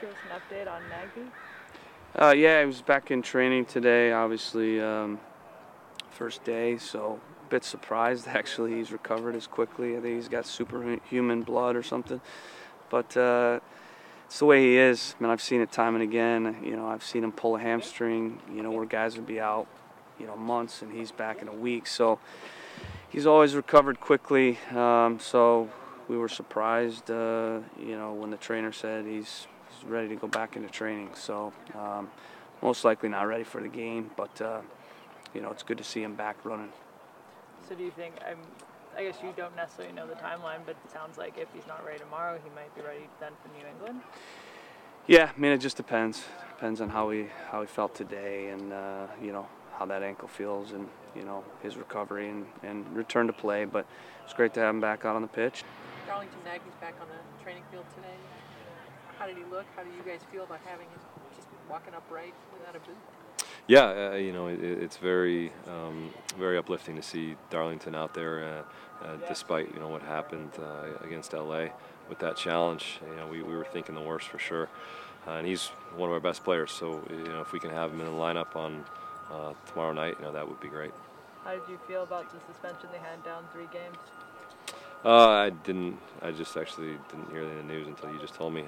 give us an update on Nagbe? Yeah, he was back in training today, obviously first day, so a bit surprised actually he's recovered as quickly. I think he's got superhuman blood or something. But it's the way he is. I mean, I've seen it time and again. I've seen him pull a hamstring, where guys would be out, months, and he's back in a week. So he's always recovered quickly. So we were surprised, when the trainer said he's ready to go back into training. So most likely not ready for the game, but it's good to see him back running. So do you think, I guess you don't necessarily know the timeline, but it sounds like if he's not ready tomorrow, he might be ready then for New England? Yeah, I mean, it just depends. Depends on how he felt today, and how that ankle feels, and his recovery and return to play. But it's great to have him back out on the pitch. Darlington Nagbe's back on the training field today. How did he look? How do you guys feel about having him just walking upright without a boot? Yeah, it's very, very uplifting to see Darlington out there, despite what happened against LA with that challenge. We were thinking the worst for sure, and he's one of our best players. So if we can have him in the lineup on tomorrow night, that would be great. How did you feel about the suspension they had down 3 games? I just actually didn't hear the news until you just told me.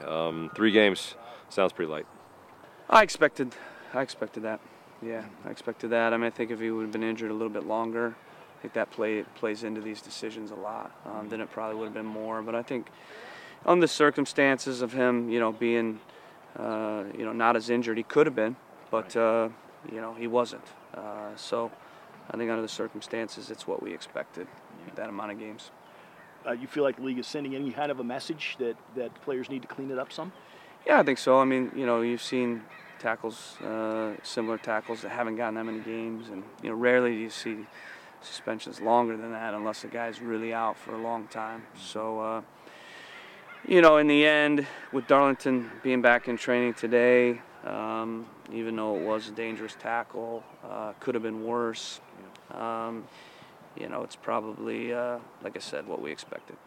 3 games sounds pretty light. I expected that. Yeah, I expected that. I mean, I think if he would have been injured a little bit longer, I think that plays into these decisions a lot. Then it probably would have been more. But I think on the circumstances of him, being, not as injured, he could have been, but he wasn't. So I think under the circumstances, it's what we expected. That amount of games. You feel like the league is sending any kind of a message that players need to clean it up some? Yeah, I think so. I mean, you've seen tackles, similar tackles that haven't gotten that many games, and rarely do you see suspensions longer than that unless the guy's really out for a long time. So, in the end, with Darlington being back in training today, even though it was a dangerous tackle, could have been worse. It's probably, like I said, what we expected.